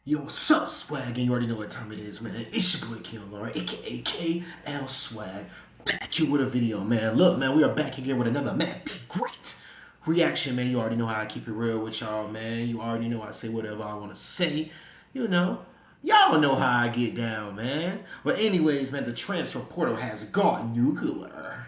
Yo, what's up, Swag? And you already know what time it is, man. It's your boy Keon Lauren, aka KL Swag. Back here with a video, man. Look, man, we are back again with another, man, be great reaction, man. You already know how I keep it real with y'all, man. You already know I say whatever I want to say. You know, y'all know how I get down, man. But anyways, man, the transfer portal has gone nuclear.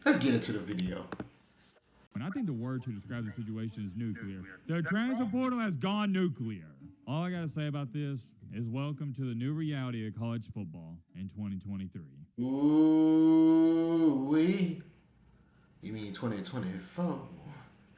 Let's get into the video. And I think the word to describe the situation is nuclear. The transfer portal has gone nuclear. All I got to say about this is welcome to the new reality of college football in 2023. Ooh, we. You mean 2024? I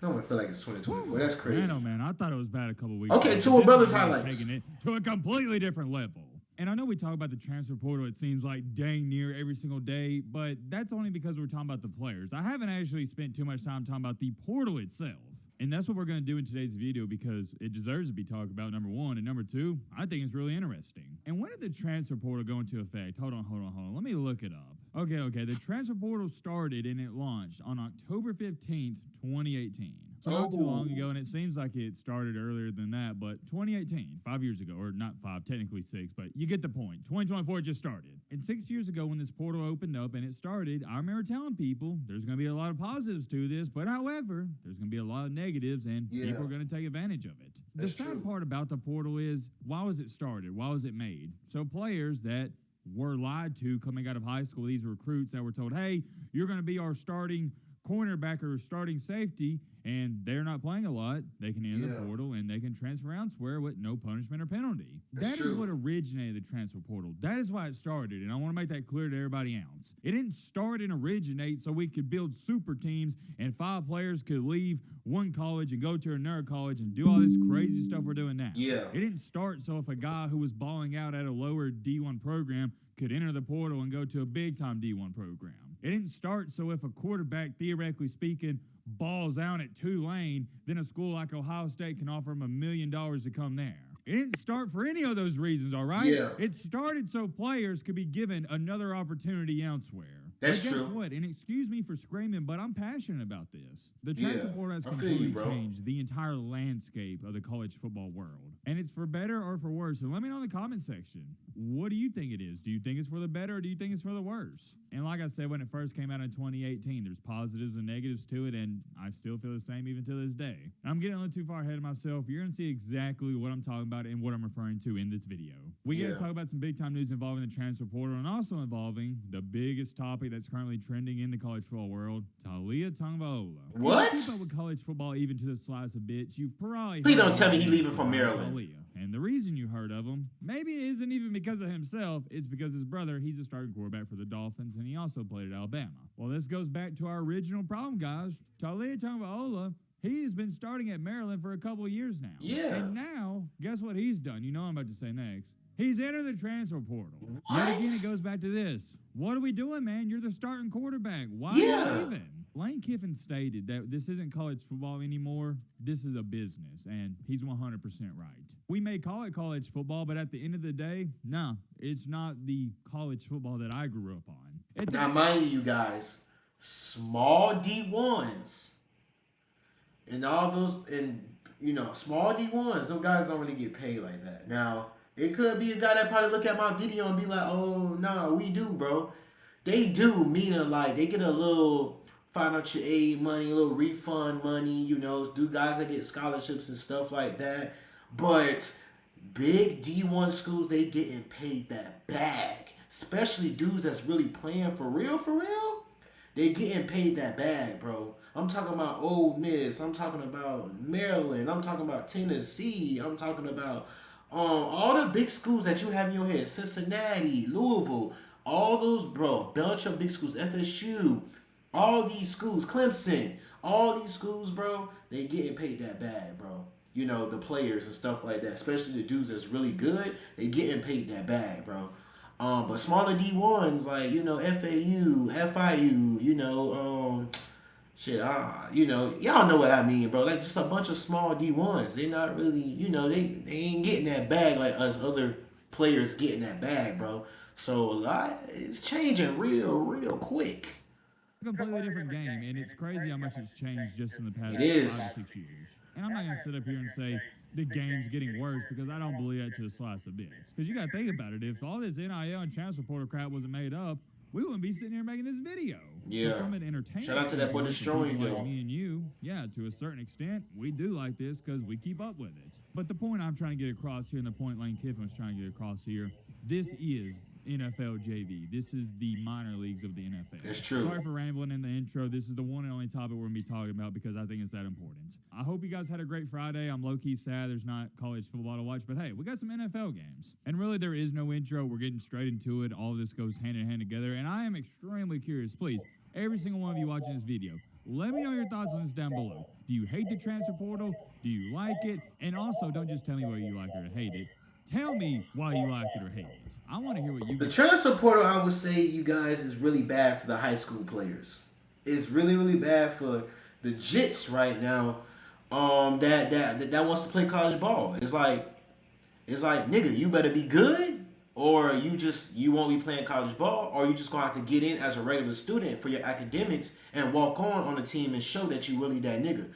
don't want to feel like it's 2024. That's crazy. Man, oh man, I thought it was bad a couple weeks Okay, ago. Tua This Brothers one here is highlights. taking it to a completely different level. And I know we talk about the transfer portal, it seems like dang near every single day, but that's only because we're talking about the players. I haven't actually spent too much time talking about the portal itself. And that's what we're going to do in today's video because it deserves to be talked about, number one. And number two, I think it's really interesting. And when did the transfer portal go into effect? Hold on. Let me look it up. Okay. The transfer portal started and it launched on October 15th, 2018. So not too long ago, and it seems like it started earlier than that, but 2018, 5 years ago, or not five, technically six, but you get the point. 2024 just started. And 6 years ago when this portal opened up and it started, I remember telling people there's going to be a lot of positives to this, but however, there's going to be a lot of negatives and people are going to take advantage of it. The sad part about the portal is, why was it started? Why was it made? So players that were lied to coming out of high school, these recruits that were told, hey, you're going to be our starting cornerback or starting safety, and they're not playing a lot, they can enter the portal and they can transfer elsewhere with no punishment or penalty. That is what originated the transfer portal. That is why it started, and I want to make that clear to everybody else. It didn't start and originate so we could build super teams and 5 players could leave one college and go to another college and do all this crazy stuff we're doing now. It didn't start so if a guy who was balling out at a lower D1 program could enter the portal and go to a big-time D1 program. It didn't start so if a quarterback, theoretically speaking, balls out at Tulane, then a school like Ohio State can offer him $1 million to come there. It didn't start for any of those reasons, all right? It started so players could be given another opportunity elsewhere. But guess what? And excuse me for screaming, but I'm passionate about this. The transfer portal has completely changed the entire landscape of the college football world. And it's for better or for worse. So let me know in the comment section. What do you think it is? Do you think it's for the better or do you think it's for the worse? And like I said, when it first came out in 2018, there's positives and negatives to it, and I still feel the same even to this day. I'm getting a little too far ahead of myself. You're going to see exactly what I'm talking about and what I'm referring to in this video. We got to talk about some big-time news involving the transfer portal and also involving the biggest topic that's currently trending in the college football world, Taulia Tagovailoa. What? If you keep up with college football even to the slice of bits, you probably Please don't tell me he leaving from Maryland. Taulia. And the reason you heard of him, maybe it isn't even because of himself, it's because his brother, he's a starting quarterback for the Dolphins, and he also played at Alabama. Well, this goes back to our original problem, guys. Taulia Tagovailoa, he's been starting at Maryland for a couple of years now. And now, guess what he's done? You know what I'm about to say next. He's entered the transfer portal. Yet again, it goes back to this. What are we doing, man? You're the starting quarterback. Why are you leaving? Lane Kiffin stated that this isn't college football anymore. This is a business, and he's 100% right. We may call it college football, but at the end of the day, no, it's not the college football that I grew up on. Now, mind you guys, small D1s and all those, and small D1s, those guys don't really get paid like that. Now, it could be a guy that probably look at my video and be like, oh, no, we do, bro. They do, meaning like they get a little financial aid money, a little refund money, do guys that get scholarships and stuff like that. But big D1 schools, they getting paid that bag. Especially dudes that's really playing for real, they getting paid that bag, bro. I'm talking about Ole Miss. I'm talking about Maryland. I'm talking about Tennessee. I'm talking about all the big schools that you have in your head. Cincinnati, Louisville, all those, bro. A bunch of big schools. FSU, all these schools. Clemson, all these schools, bro. They getting paid that bag, bro. The players and stuff like that. Especially the dudes that's really good. They getting paid that bag, bro. But smaller D1s like, FAU, FIU, y'all know what I mean, bro. Like just a bunch of small D1s. They're not really, they ain't getting that bag like us other players getting that bag, bro. So a lot, it's changing real quick. A completely different game, and it's crazy how much it's changed just in the past It is. 5 to 6 years. And I'm not going to sit up here and say the game's getting worse because I don't believe that to a slice of bits. Because you got to think about it. If all this NIL and transfer portal crap wasn't made up, we wouldn't be sitting here making this video. Yeah. So from an entertainment Shout out to that boy standpoint, for destroying people like though. me and you, yeah, to a certain extent, we do like this because we keep up with it. But the point I'm trying to get across here, and the point Lane Kiffin was trying to get across here, this is NFL JV. This is the minor leagues of the NFL. It's true. Sorry for rambling in the intro. This is the one and only topic we're going to be talking about because I think it's that important. I hope you guys had a great Friday. I'm low-key sad there's not college football to watch, but hey, we got some NFL games. And really, there is no intro. We're getting straight into it. All of this goes hand in hand together, and I am extremely curious. Please, every single one of you watching this video, let me know your thoughts on this down below. Do you hate the transfer portal? Do you like it? And also, don't just tell me whether you like it or hate it. Tell me why you like it or hate it. I want to hear what you The guys. transfer portal, I would say, you guys, is really bad for the high school players. It's really, really bad for the jits right now. That wants to play college ball. It's like, nigga, you better be good, or you won't be playing college ball, or you just gonna have to get in as a regular student for your academics and walk on the team and show that you really that nigga.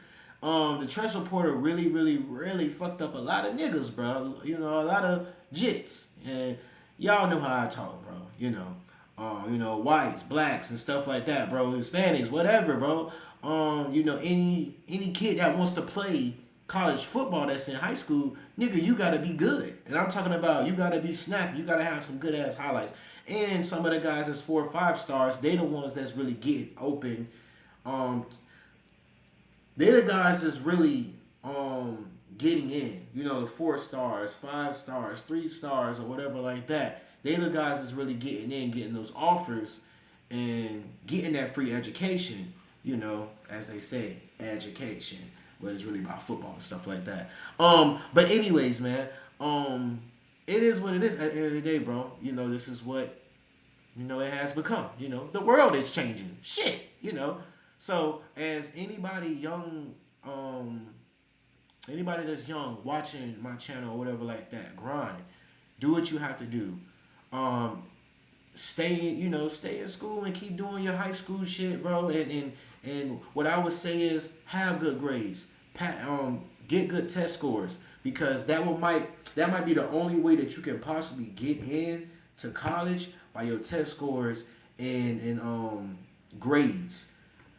The transfer portal really, really, really fucked up a lot of niggas, bro. You know, a lot of jits. And y'all know how I talk, bro. You know, whites, blacks, and stuff like that, bro. Hispanics, whatever, bro. Any kid that wants to play college football that's in high school, nigga, you gotta be good. And I'm talking about you gotta be snappy. You gotta have some good ass highlights. And some of the guys that's 4 or 5 stars, they the ones that's really getting open. They're the guys that's really getting in. You know, the 4 stars, 5 stars, 3 stars, or whatever like that. They're the guys that's really getting in, getting those offers, and getting that free education. You know, as they say, education. But it's really about football and stuff like that. But anyways, man, it is what it is at the end of the day, bro. You know, this is what, you know, it has become. You know, the world is changing. Shit, you know. So, as anybody young, anybody that's young watching my channel or whatever like that, grind. Do what you have to do. Stay in school and keep doing your high school shit, bro. And what I would say is have good grades. Get good test scores, because that might be the only way that you can possibly get in to college, by your test scores and grades.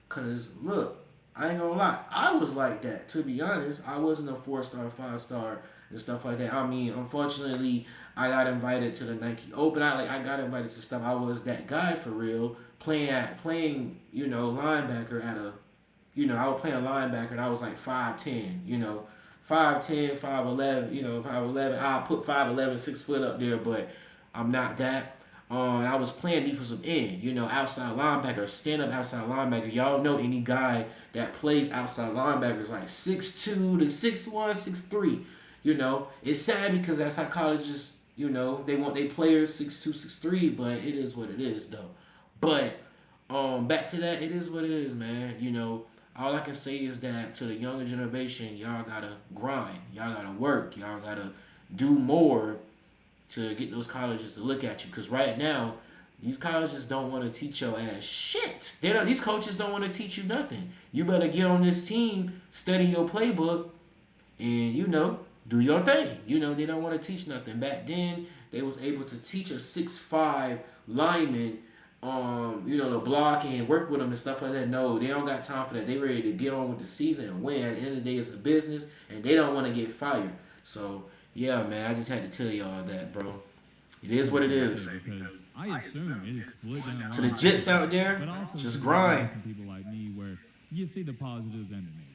Cause look, I ain't gonna lie, I was like that, to be honest. I wasn't a 4-star, 5-star and stuff like that. I mean, unfortunately, I got invited to the Nike Open. I got invited to stuff. I was that guy for real, playing linebacker at a, I was playing linebacker and I was like 5'10", 5'10", 5'11", 5'11". I'll put 5'11", 6 foot up there, but I'm not that. I was playing defensive end, outside linebacker, stand up outside linebacker. Y'all know any guy that plays outside linebacker is like 6'2" to 6'1", 6'3". It's sad because that's how colleges, they want their players 6'2", 6'3", but it is what it is though. But back to that, it is what it is, man. All I can say is that to the younger generation, y'all gotta grind, y'all gotta work, y'all gotta do more to get those colleges to look at you. Because right now, these colleges don't want to teach your ass shit. These coaches don't want to teach you nothing. You better get on this team, study your playbook, and, do your thing. They don't want to teach nothing. Back then, they was able to teach a 6'5" lineman, to block and work with them and stuff like that. No, they don't got time for that. They ready to get on with the season and win. At the end of the day, it's a business, and they don't want to get fired. So, yeah, man, I just had to tell y'all that, bro. It is what it is. I assume it is split down To the Jets out there, but also just to grind. some people like me where you see the positives and the negatives.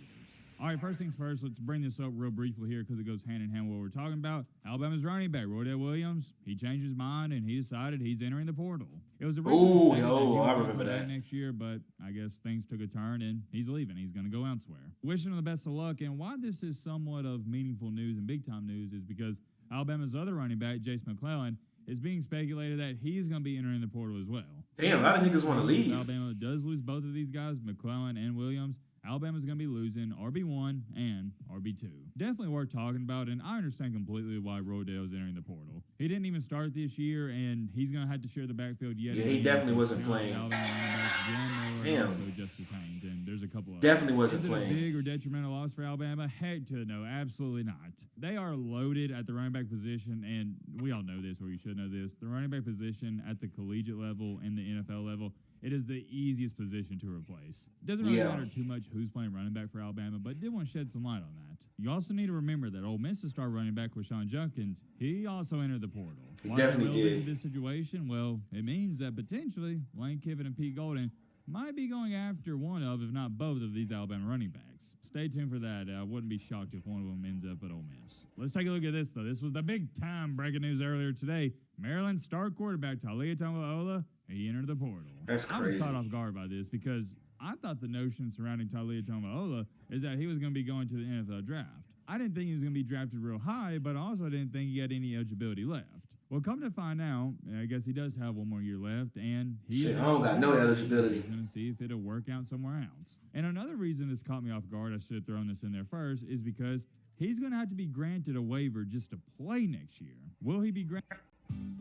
All right, first things first, let's bring this up real briefly here because it goes hand in hand with what we're talking about. Alabama's running back, Roydell Williams, he changed his mind and he decided he's entering the portal. It was originally stated that he was I gonna remember come back that. next year, but I guess things took a turn and he's leaving. He's going to go elsewhere. Wishing him the best of luck, and why this is somewhat of meaningful news and big-time news is because Alabama's other running back, Jace McClellan, is being speculated that he's going to be entering the portal as well. Damn, a lot of niggas want to If leave. Alabama does lose both of these guys, McClellan and Williams, Alabama's going to be losing RB1 and RB2. Definitely worth talking about, and I understand completely why Rodale's entering the portal. He didn't even start this year, and he's going to have to share the backfield yet Yeah, again. he definitely with wasn't playing. Alabama running backs, Jam Miller, and also Justice Haynes, and there's a couple of Definitely wasn't Is it playing. a big or detrimental loss for Alabama? Heck to no, absolutely not. They are loaded at the running back position, and we all know this, or you should know this. The running back position at the collegiate level and the NFL level, it is the easiest position to replace. It doesn't really matter too much who's playing running back for Alabama, but did want to shed some light on that. You also need to remember that Ole Miss's star running back was Sean Junkins. He also entered the portal. He Why definitely did. In this situation, well, it means that potentially Lane Kiffin and Pete Golden might be going after one of, if not both, of these Alabama running backs. Stay tuned for that. I wouldn't be shocked if one of them ends up at Ole Miss. Let's take a look at this, though. This was the big-time breaking news earlier today. Maryland's star quarterback, Taulia Tagovailoa, he entered the portal. That's crazy. I was caught off guard by this because I thought the notion surrounding Taulia Tagovailoa is that he was going to be going to the NFL draft. I didn't think he was going to be drafted real high, but I also didn't think he had any eligibility left. Well, come to find out, I guess he does have one more year left, and I don't got no eligibility. He's going to see if it'll work out somewhere else. And another reason this caught me off guard, I should have thrown this in there first, is because he's going to have to be granted a waiver just to play next year. Will he be granted?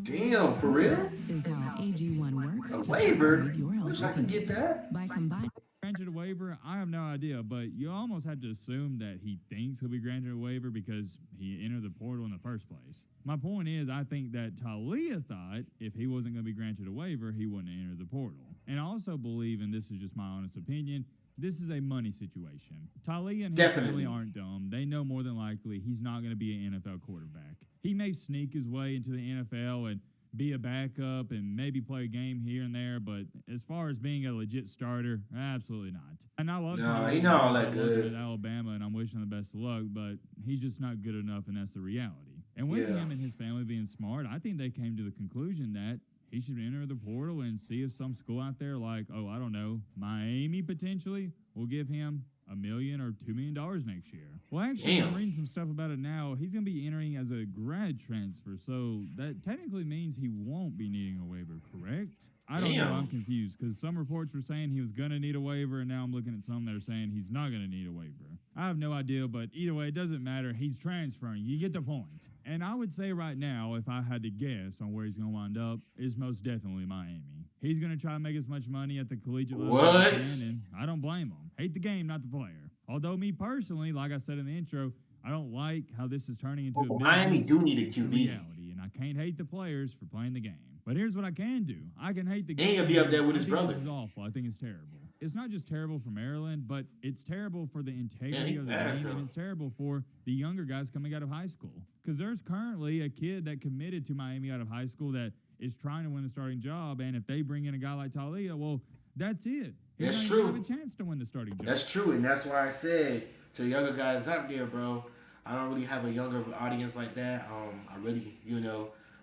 Damn, for real? This is how AG1 works. A waiver? Wish I could get that. By combining Granted a waiver, I have no idea, but you almost have to assume that he thinks he'll be granted a waiver because he entered the portal in the first place. My point is, I think that Taulia thought if he wasn't going to be granted a waiver, he wouldn't enter the portal. And I also believe, and this is just my honest opinion, this is a money situation. Taulia and his family aren't dumb. They know more than likely he's not going to be an NFL quarterback. He may sneak his way into the NFL and be a backup and maybe play a game here and there, but as far as being a legit starter, absolutely not. And I love he's not all that good at Alabama, and I'm wishing him the best of luck, but he's just not good enough, and that's the reality. And with him and his family being smart, I think they came to the conclusion that he should enter the portal and see if some school out there like, I don't know, Miami potentially will give him $1 million or $2 million next year. Well, actually, I'm reading some stuff about it now. He's going to be entering as a grad transfer, so that technically means he won't be needing a waiver, correct? I don't know. I'm confused because some reports were saying he was going to need a waiver, and now I'm looking at some that are saying he's not going to need a waiver. I have no idea, but either way, it doesn't matter. He's transferring. You get the point. And I would say right now, if I had to guess on where he's going to wind up, is most definitely Miami. He's going to try to make as much money at the collegiate level as he can, and I don't blame him. Hate the game, not the player. Although me personally, like I said in the intro, I don't like how this is turning into a Miami do need a QB. Reality, and I can't hate the players for playing the game. But here's what I can do. I can hate the game. And he'll be up there with his brother. This is awful. I think it's terrible. It's not just terrible for Maryland, but it's terrible for the integrity of the game, and it's terrible for the younger guys coming out of high school. Because there's currently a kid that committed to Miami out of high school that is trying to win the starting job, and if they bring in a guy like Taulia, well, that's it. That's true. Have a chance to win the starting job. That's true, and that's why I said to the younger guys out there, bro, I don't really have a younger audience like that. I really,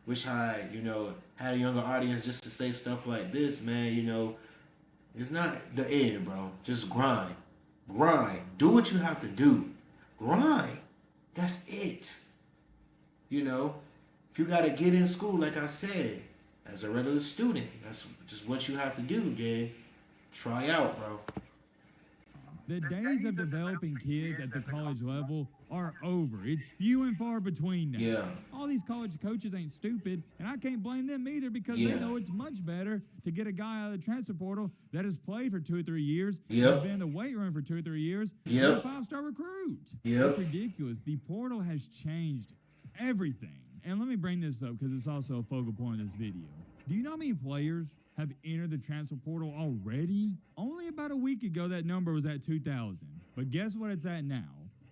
wish I, had a younger audience just to say stuff like this, man. It's not the end, bro. Just grind. Do what you have to do. Grind. That's it. If you got to get in school, like I said, as a regular student, that's just what you have to do, gang. Try out, bro. The days of developing kids at the college level are over. It's few and far between now. Yeah. All these college coaches ain't stupid, and I can't blame them either because they know it's much better to get a guy out of the transfer portal that has played for 2 or 3 years, has been in the weight room for 2 or 3 years, than a 5-star recruit. It's ridiculous. The portal has changed everything. And let me bring this up because it's also a focal point of this video. Do you know how many players have entered the transfer portal already? Only about a week ago, that number was at 2,000. But guess what it's at now?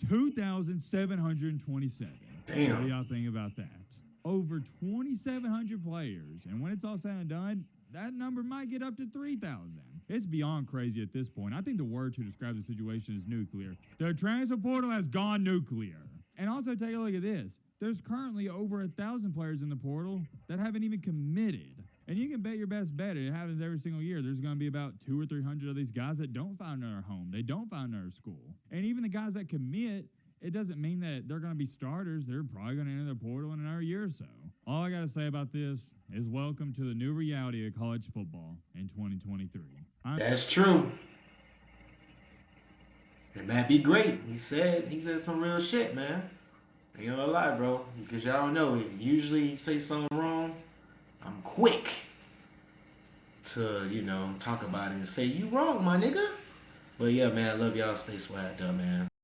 2,727. Damn. What do y'all think about that? Over 2,700 players. And when it's all said and done, that number might get up to 3,000. It's beyond crazy at this point. I think the word to describe the situation is nuclear. The transfer portal has gone nuclear. And also take a look at this. There's currently over 1,000 players in the portal that haven't even committed. And you can bet your best bet it happens every single year. There's going to be about 200 or 300 of these guys that don't find another home. They don't find another school. And even the guys that commit, it doesn't mean that they're going to be starters. They're probably going to enter the portal in another year or so. All I got to say about this is welcome to the new reality of college football in 2023. That's true. It might be great. He said some real shit, man. Ain't gonna lie, bro. Because y'all don't know, usually he say something wrong, I'm quick to, talk about it and say, you wrong, my nigga. But yeah, man, I love y'all. Stay swagged up, man.